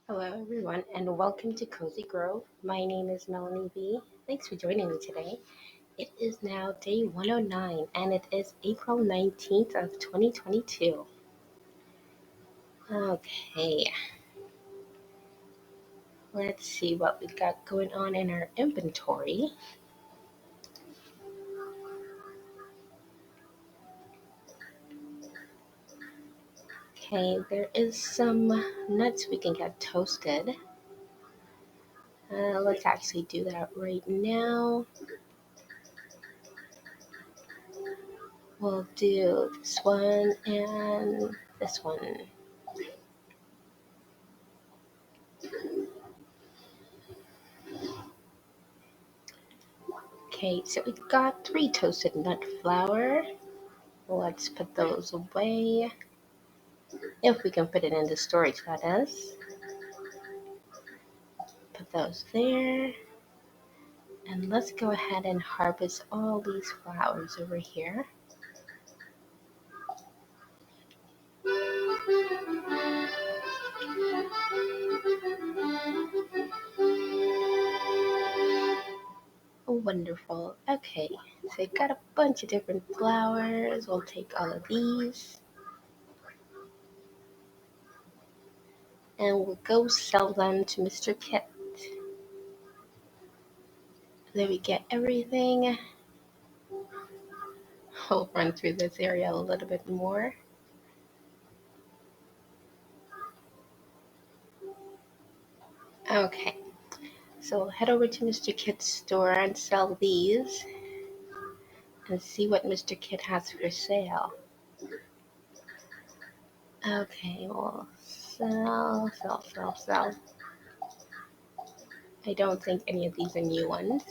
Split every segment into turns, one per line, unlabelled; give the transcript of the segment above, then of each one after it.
Hello, everyone, and welcome to Cozy Grove. My name is Melanie B. Thanks for joining me today. It is now day 109, and it is April 19th of 2022. Okay, let's see what we got going on in our inventory. Okay, there is some nuts we can get toasted. Let's actually do that right now. We'll do this one and this one. Okay, so we got 3 toasted nut flour. Let's put those away. If we can fit it into storage, that is. Put those there. And let's go ahead and harvest all these flowers over here. Oh, wonderful. Okay, so I got a bunch of different flowers. We'll take all of these. And we'll go sell them to Mr. Kit. There we get everything. We'll run through this area a little bit more. Okay, so we'll head over to Mr. Kit's store and sell these and see what Mr. Kit has for sale. Okay, we'll sell. I don't think any of these are new ones.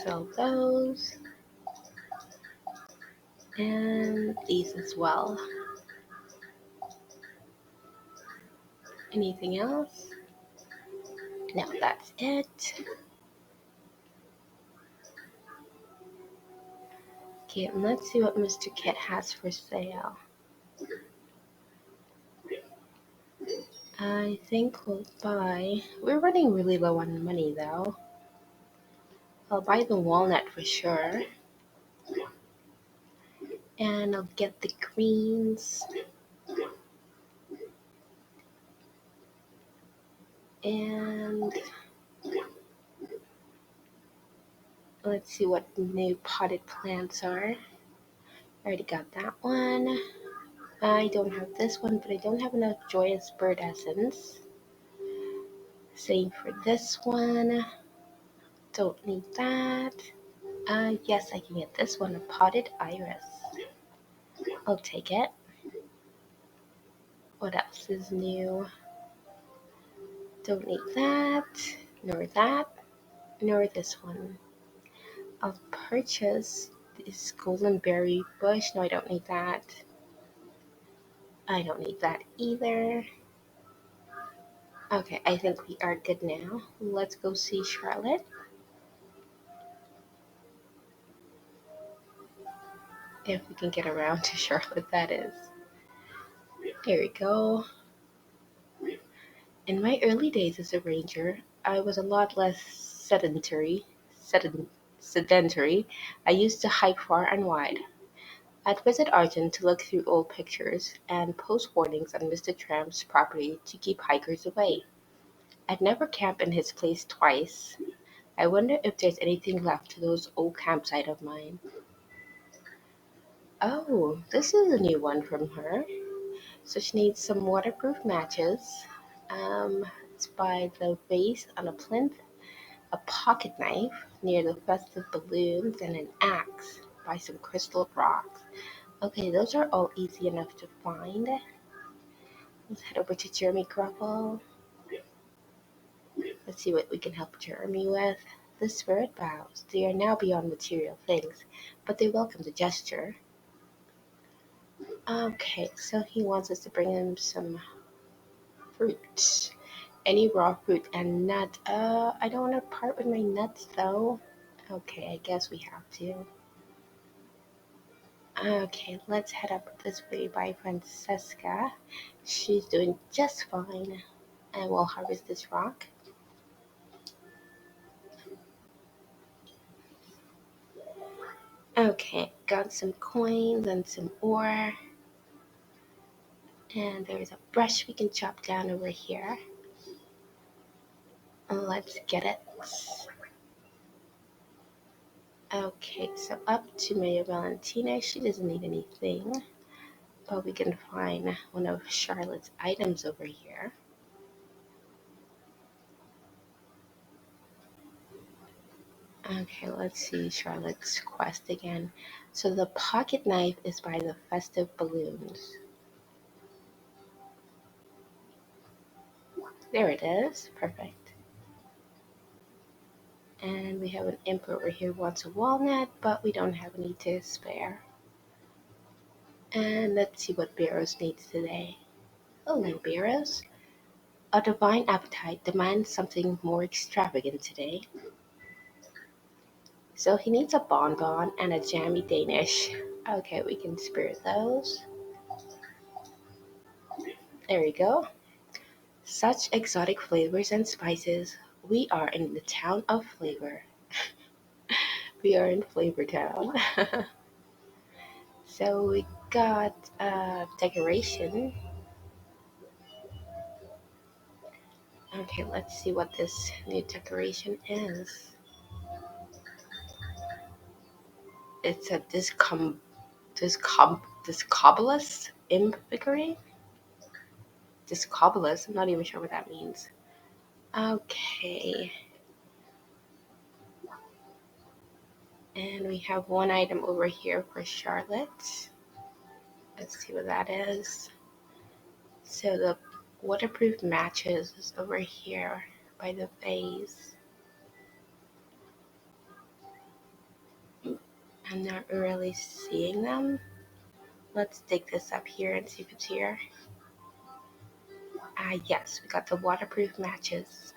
Sell those. And these as well. Anything else? No, that's it. Okay, and let's see what Mr. Kit has for sale. I think we'll buy... We're running really low on money, though. I'll buy the walnut for sure. And I'll get the greens. And let's see what the new potted plants are. I already got that one. I don't have this one, but I don't have enough Joyous Bird Essence. Same for this one. Don't need that. Yes, I can get this one, a Potted Iris. I'll take it. What else is new? Don't need that, nor this one. I'll purchase this Golden Berry Bush. No, I don't need that. I don't need that either. Okay, I think we are good now. Let's go see Charlotte. If we can get around to Charlotte, that is. Here we go. In my early days as a ranger, I was a lot less sedentary. I used to hike far and wide. I'd visit Argent to look through old pictures and post warnings on Mr. Tramp's property to keep hikers away. I'd never camp in his place twice. I wonder if there's anything left to those old campsites of mine. Oh, this is a new one from her. So she needs some waterproof matches. It's by the vase on a plinth, a pocket knife near the festive balloons, and an axe by some crystal rocks. Okay, those are all easy enough to find. Let's head over to Jeremy Gruffle. Let's see what we can help Jeremy with. The spirit bows. They are now beyond material things, but they welcome the gesture. Okay, so he wants us to bring him some fruit. Any raw fruit and nut. I don't want to part with my nuts though. Okay, I guess we have to. Okay, let's head up this way by Francesca. She's doing just fine. And we'll harvest this rock. Okay, got some coins and some ore. And there's a brush we can chop down over here. Let's get it. Okay, so up to Maria Valentina. She doesn't need anything, but we can find one of Charlotte's items over here. Okay, let's see Charlotte's quest again. So the pocket knife is by the festive balloons. There it is. Perfect. And we have an imp over here who wants a walnut, but we don't have any to spare. And let's see what Barrows needs today. Hello, Barrows. A divine appetite demands something more extravagant today. So he needs a bonbon and a jammy Danish. Okay, we can spare those. There we go. Such exotic flavors and spices. We are in the town of flavor. We are in Flavor Town. So we got decoration. Okay, let's see what this new decoration is. It's a discobolus imp figurine. Discobolus. I'm not even sure what that means. Okay, and we have one item over here for Charlotte. Let's see what that is. So the waterproof matches is over here by the vase. I'm not really seeing them. Let's dig this up here and see if it's here. Yes, we got the waterproof matches.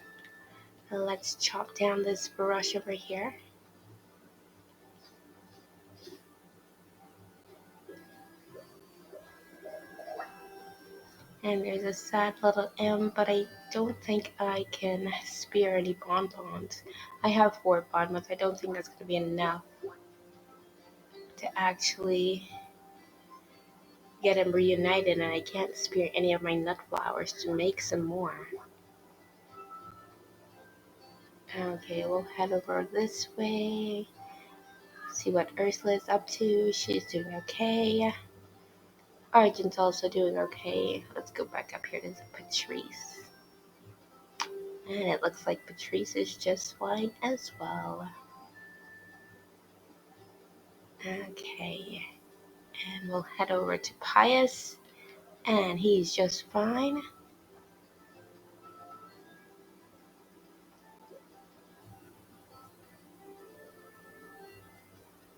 Let's chop down this brush over here. And there's a sad little M, but I don't think I can spare any bonbons. I have 4 bonbons. I don't think that's going to be enough to actually get them reunited, and I can't spare any of my nut flowers to make some more. Okay, we'll head over this way. See what Ursula's up to. She's doing okay. Argent's also doing okay. Let's go back up here to Patrice. And it looks like Patrice is just fine as well. Okay. And we'll head over to Pius. And he's just fine.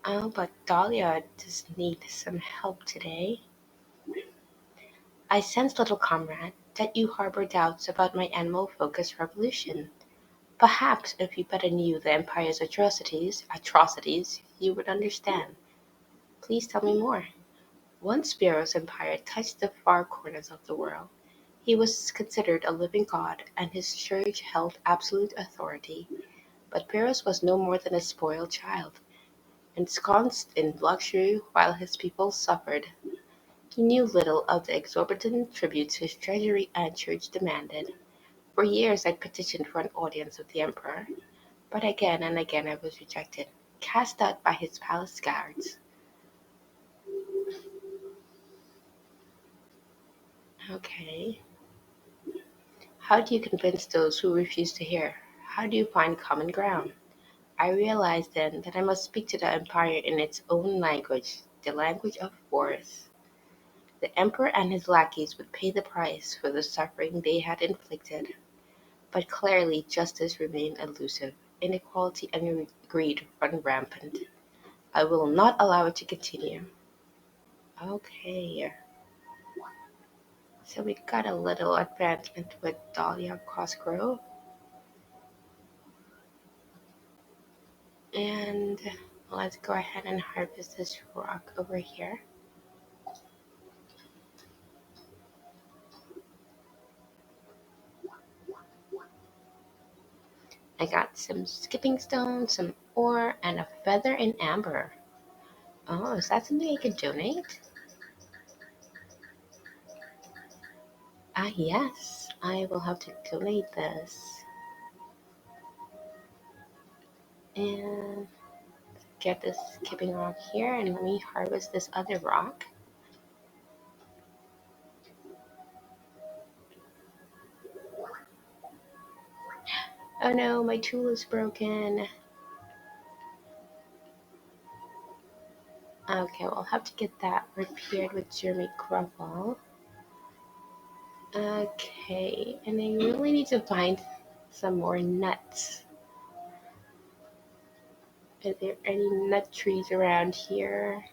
Oh, but Dahlia just needs some help today. I sense, little comrade, that you harbor doubts about my animal-focused revolution. Perhaps if you better knew the Empire's atrocities, you would understand. Please tell me more. Once Pharaoh's empire touched the far corners of the world. He was considered a living god, and his church held absolute authority. But Pharaoh was no more than a spoiled child, ensconced in luxury while his people suffered. He knew little of the exorbitant tributes his treasury and church demanded. For years I petitioned for an audience with the emperor, but again and again I was rejected, cast out by his palace guards. Okay. How do you convince those who refuse to hear? How do you find common ground? I realized then that I must speak to the empire in its own language, the language of force. The emperor and his lackeys would pay the price for the suffering they had inflicted, but clearly justice remained elusive. Inequality and greed run rampant. I will not allow it to continue. Okay. So we got a little advancement with Dahlia Cosgrove. And let's go ahead and harvest this rock over here. I got some skipping stones, some ore, and a feather in amber. Oh, is that something I can donate? Ah, yes, I will have to donate this. And get this skipping rock here, and let me harvest this other rock. Oh no, my tool is broken. Okay, well, I'll have to get that repaired with Jeremy Grovel. Okay, and I really need to find some more nuts. Are there any nut trees around here?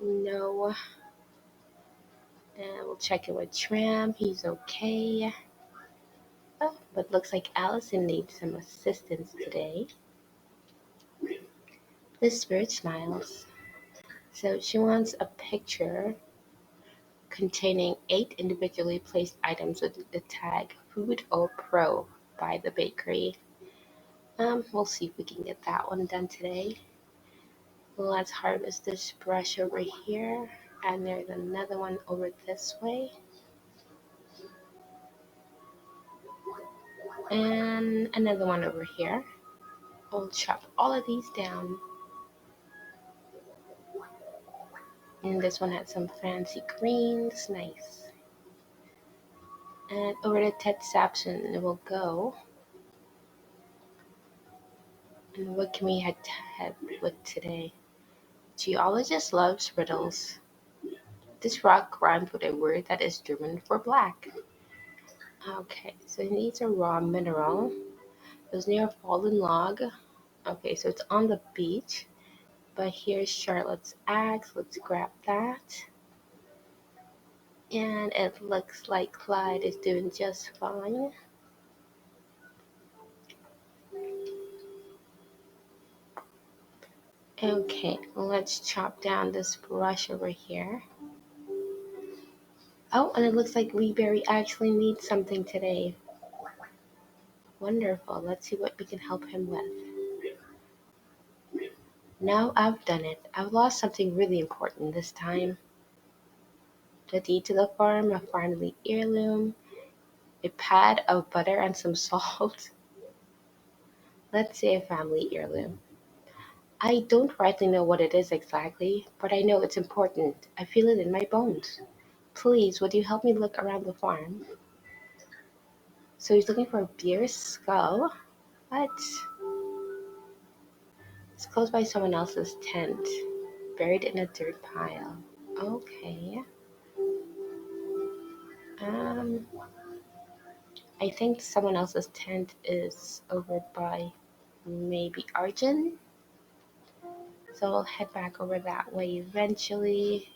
No. And we'll check it with Tram. He's okay. Oh, but looks like Allison needs some assistance today. The spirit smiles. So she wants a picture containing 8 individually placed items with the tag Food or Pro by the bakery. We'll see if we can get that one done today. Let's harvest this brush over here, and there's another one over this way, and another one over here. We'll chop all of these down. And this one had some fancy greens, nice. And over to Ted Sapson it will go. And what can we head with today? Geologist loves riddles. This rock rhymes with a word that is German for black. Okay, so it needs a raw mineral. It was near a fallen log. Okay, so it's on the beach. But here's Charlotte's axe. Let's grab that. And it looks like Clyde is doing just fine. Okay, let's chop down this brush over here. Oh, and it looks like Leeberry actually needs something today. Wonderful. Let's see what we can help him with. Now I've done it. I've lost something really important this time. The deed to the farm, a family heirloom, a pad of butter and some salt. Let's say a family heirloom. I don't rightly know what it is exactly, but I know it's important. I feel it in my bones. Please, would you help me look around the farm? So he's looking for a bear's skull? What? It's close by someone else's tent, buried in a dirt pile. Okay. Um, I think someone else's tent is over by maybe Arjun. So I'll head back over that way eventually.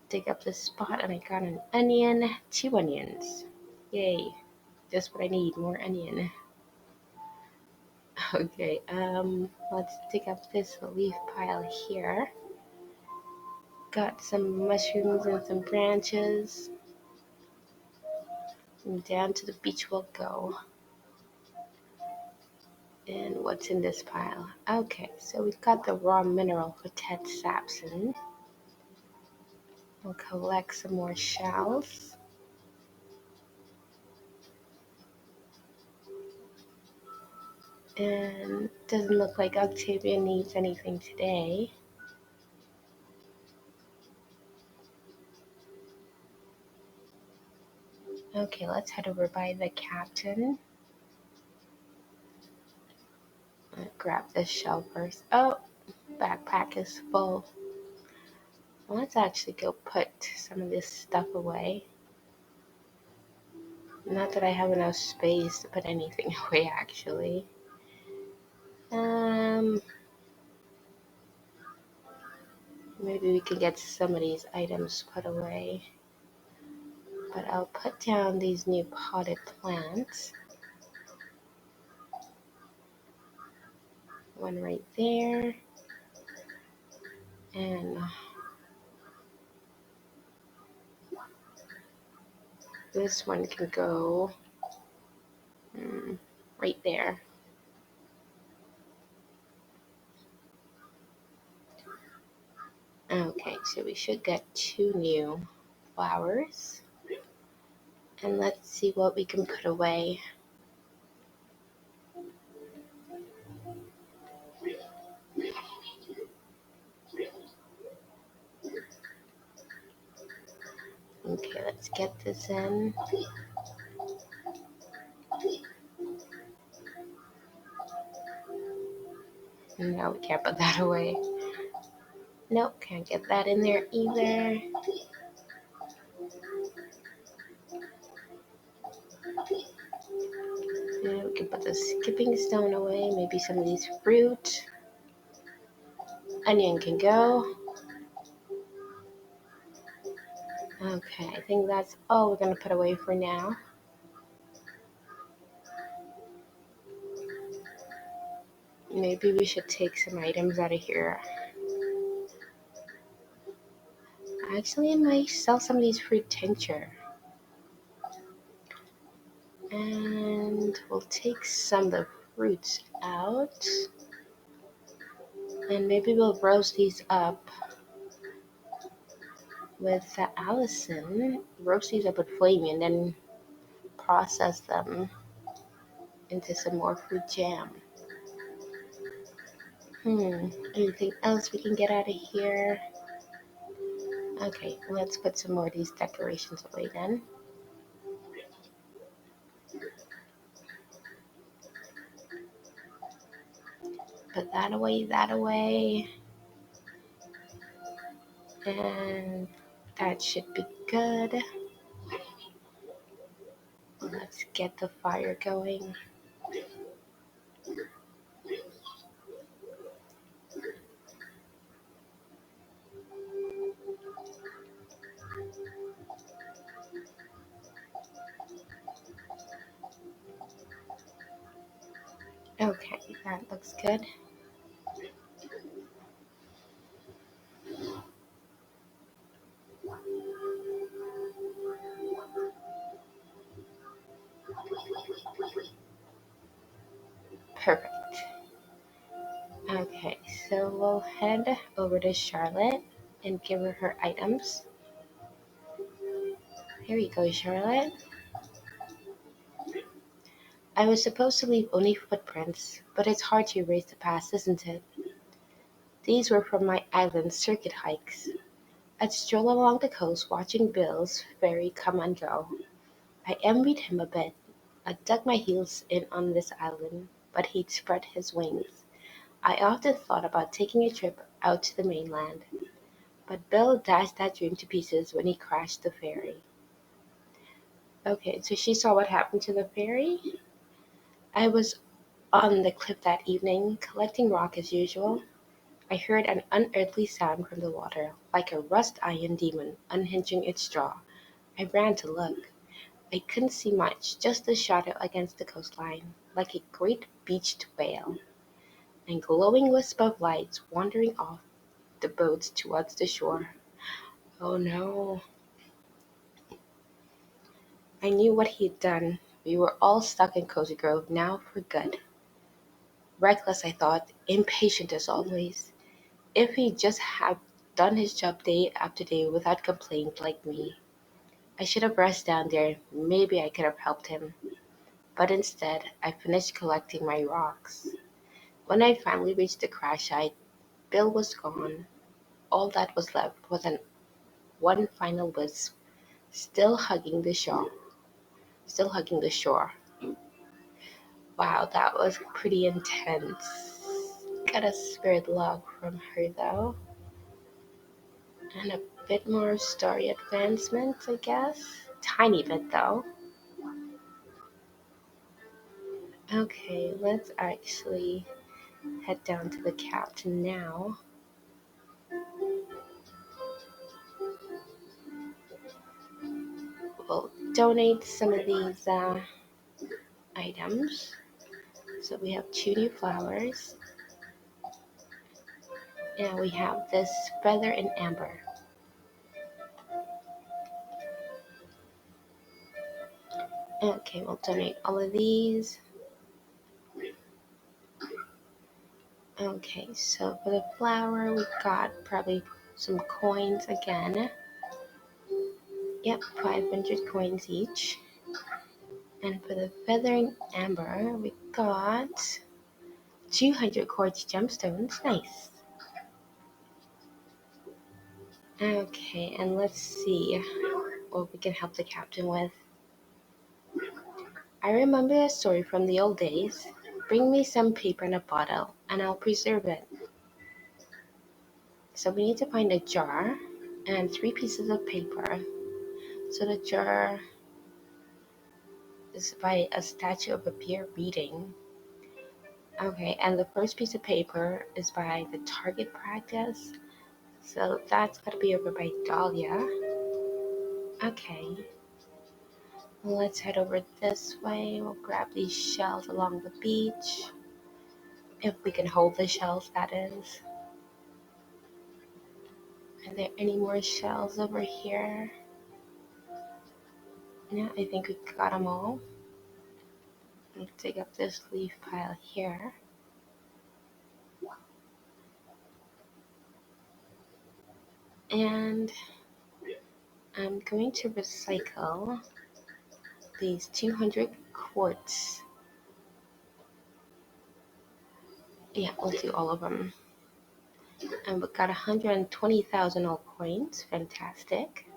Dig up this spot, and I got an onion. 2 onions. Yay. Just what I need, more onion. Okay, let's dig up this leaf pile here. Got some mushrooms and some branches. And down to the beach we'll go. And what's in this pile? Okay, so we've got the raw mineral for Ted Sapson. We'll collect some more shells. And doesn't look like Octavia needs anything today. Okay, let's head over by the captain. Grab this shell first. Oh, backpack is full. Let's actually go put some of this stuff away. Not that I have enough space to put anything away, actually. Maybe we can get some of these items put away. But I'll put down these new potted plants. One right there. And this one can go right there. Okay, so we should get 2 new flowers. And let's see what we can put away. Okay, let's get this in. No, we can't put that away. Nope, can't get that in there either. Yeah, we can put the skipping stone away. Maybe some of these fruit. Onion can go. Okay, I think that's all we're going to put away for now. Maybe we should take some items out of here. Actually, I might sell some of these fruit tincture. And we'll take some of the fruits out. And maybe we'll roast these up with Allison. Roast these up with Flamey and then process them into some more fruit jam. Anything else we can get out of here? Okay, let's put some more of these decorations away then. Put that away. And that should be good. Let's get the fire going. Okay, that looks good. Perfect. Okay, so we'll head over to Charlotte and give her her items. Here you go, Charlotte. I was supposed to leave only footprints, but it's hard to erase the past, isn't it? These were from my island circuit hikes. I'd stroll along the coast watching Bill's ferry come and go. I envied him a bit. I dug my heels in on this island, but he'd spread his wings. I often thought about taking a trip out to the mainland, but Bill dashed that dream to pieces when he crashed the ferry. Okay, so she saw what happened to the ferry? I was on the cliff that evening, collecting rock as usual. I heard an unearthly sound from the water, like a rust-iron demon unhinging its jaw. I ran to look. I couldn't see much, just a shadow against the coastline, like a great beached whale, and glowing wisp of lights wandering off the boats towards the shore. Oh no. I knew what he'd done. We were all stuck in Cozy Grove now for good. Reckless, I thought, impatient as always. If he'd just have done his job day after day without complaint like me, I should have rushed down there. Maybe I could have helped him. But instead, I finished collecting my rocks. When I finally reached the crash site, Bill was gone. All that was left was one final wisp, still hugging the shore. Still hugging the shore. Wow, that was pretty intense. Got a spirit log from her though. And a bit more story advancement, I guess. Tiny bit though. Okay, let's actually head down to the captain now. we'll donate some of these items. So we have 2 new flowers, and we have this feather in amber. Okay, we'll donate all of these. Okay, so for the flower, we got probably some coins again. Yep, 500 coins each. And for the feathering amber, we got 200 quartz gemstones. Nice. Okay, and let's see what we can help the captain with. I remember a story from the old days. Bring me some paper in a bottle, and I'll preserve it. So we need to find a jar and 3 pieces of paper. So the jar is by a statue of a bear reading. Okay, and the first piece of paper is by the target practice. So that's gotta be over by Dahlia. Okay, let's head over this way. We'll grab these shells along the beach. If we can hold the shells, that is. Are there any more shells over here? Yeah, I think we got them all. Let's dig up this leaf pile here. And I'm going to recycle these 200 quartz. Yeah, we'll do all of them. And we got 120,000 old coins. Fantastic.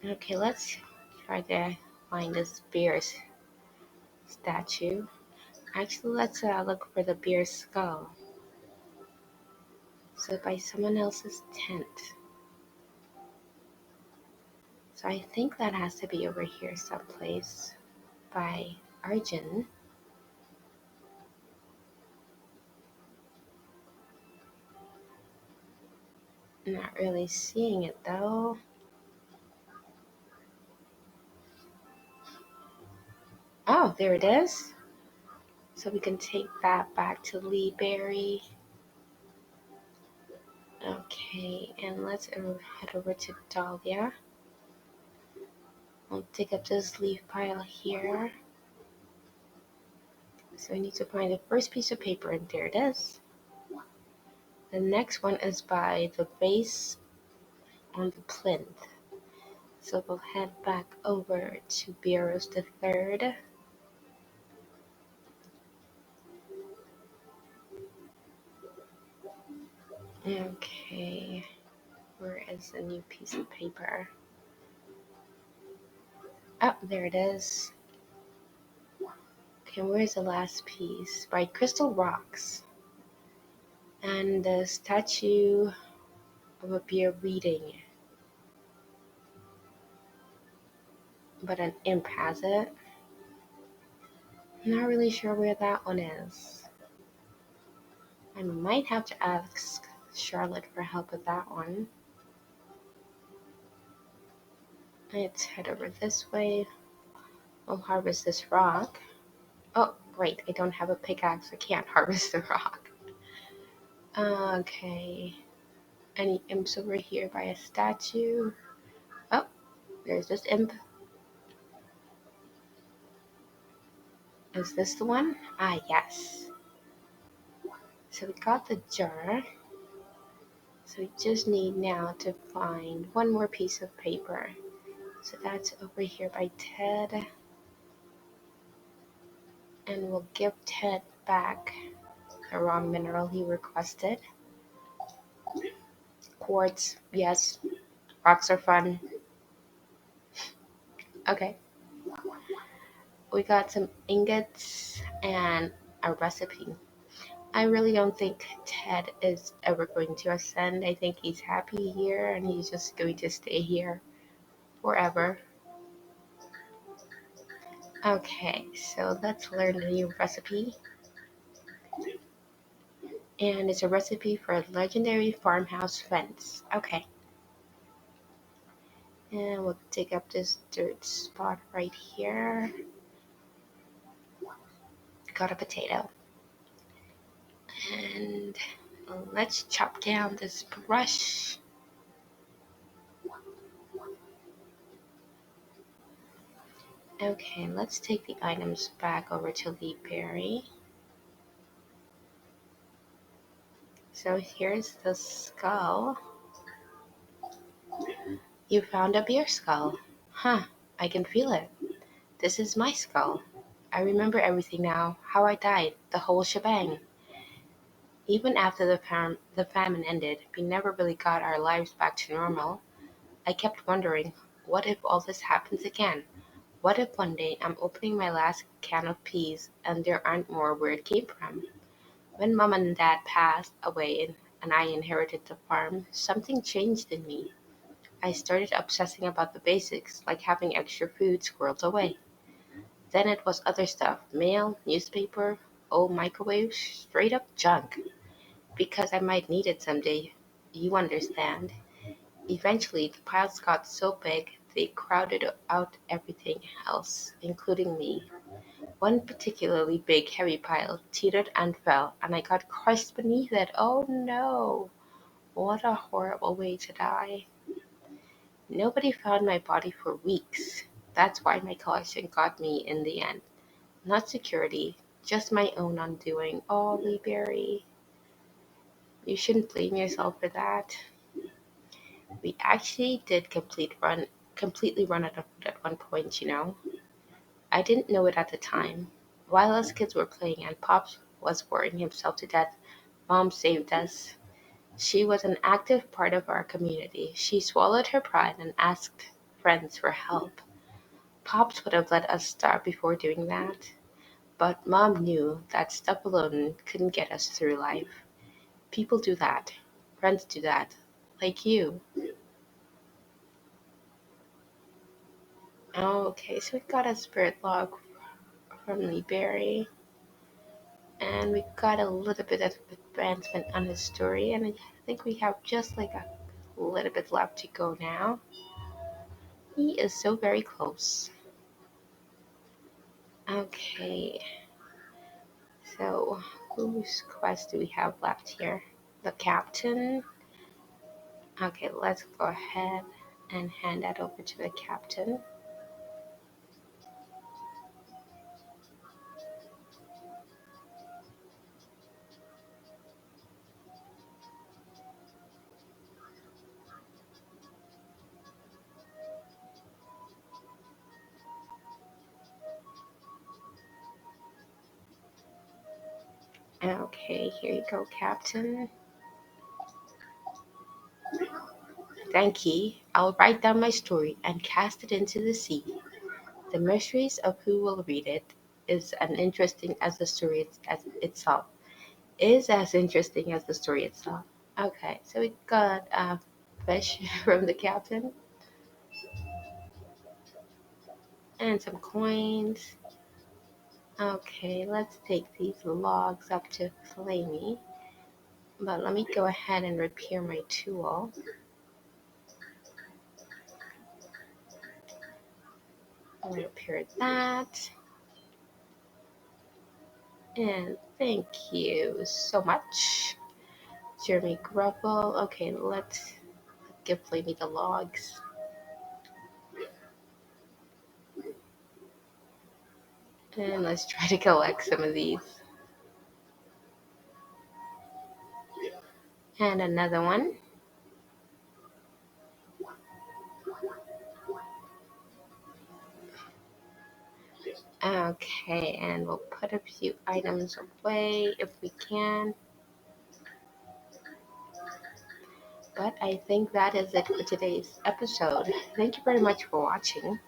Okay, let's try to find this bear's statue. Actually, let's look for the bear's skull. So by someone else's tent. So I think that has to be over here someplace by Arjun. Not really seeing it though. Oh, there it is. So we can take that back to Lee Berry. Okay, and let's head over to Dahlia. We'll dig up this leaf pile here. So we need to find the first piece of paper, and there it is. The next one is by the vase on the plinth. So we'll head back over to Beros the Third. Okay, where is the new piece of paper? Oh, there it is. Okay, where's the last piece? By Crystal Rocks. And the statue of a bear reading. But an imp has it. I'm not really sure where that one is. I might have to ask Charlotte for help with that one. Let's head over this way. We'll harvest this rock. Oh, great. I don't have a pickaxe. I can't harvest the rock. Okay. Any imps over here by a statue? Oh, there's this imp. Is this the one? Ah, yes. So we got the jar. So we just need now to find one more piece of paper. So that's over here by Ted. And we'll give Ted back the raw mineral he requested. Quartz, yes. Rocks are fun. Okay. We got some ingots and a recipe. I really don't think Ted is ever going to ascend. I think he's happy here and he's just going to stay here forever. Okay, so let's learn the new recipe. And it's a recipe for a legendary farmhouse fence. Okay. And we'll dig up this dirt spot right here. Got a potato. And let's chop down this brush. Okay, let's take the items back over to Lee Berry. So here's the skull. You found a bear skull. Huh, I can feel it. This is my skull. I remember everything now, how I died, the whole shebang. Even after the famine ended, we never really got our lives back to normal. I kept wondering, what if all this happens again? What if one day I'm opening my last can of peas and there aren't more where it came from? When mom and dad passed away and I inherited the farm, something changed in me. I started obsessing about the basics, like having extra food squirreled away. Then it was other stuff, mail, newspaper, old microwaves, straight up junk, because I might need it someday. You understand. Eventually, the piles got so big they crowded out everything else, including me. One particularly big, heavy pile teetered and fell, and I got crushed beneath it. Oh no! What a horrible way to die. Nobody found my body for weeks. That's why my collection got me in the end. Not security, just my own undoing. Oh, Lee Berry, you shouldn't blame yourself for that. We actually did completely run out of food at one point, you know. I didn't know it at the time. While us kids were playing and Pops was worrying himself to death, Mom saved us. She was an active part of our community. She swallowed her pride and asked friends for help. Pops would have let us starve before doing that, but Mom knew that stuff alone couldn't get us through life. People do that. Friends do that. Like you. Okay, so we got a spirit log from Lee Berry, and we got a little bit of advancement on his story, and I think we have just like a little bit left to go now. He is so very close. Okay, so whose quest do we have left here? The captain. Okay, let's go ahead and hand that over to the captain. Okay, here you go, captain. Thank ye. I'll write down my story and cast it into the sea. The mysteries of who will read it is as interesting as the story itself. Is as interesting as the story itself. Okay, so we got a fish from the captain and some coins. Okay, let's take these logs up to Flamey. But let me go ahead and repair my tool. I'll repair that. And thank you so much, Jeremy Gruffle. Okay, let's give Flamey the logs. And let's try to collect some of these. And another one. Okay, and we'll put a few items away if we can. But I think that is it for today's episode. Thank you very much for watching.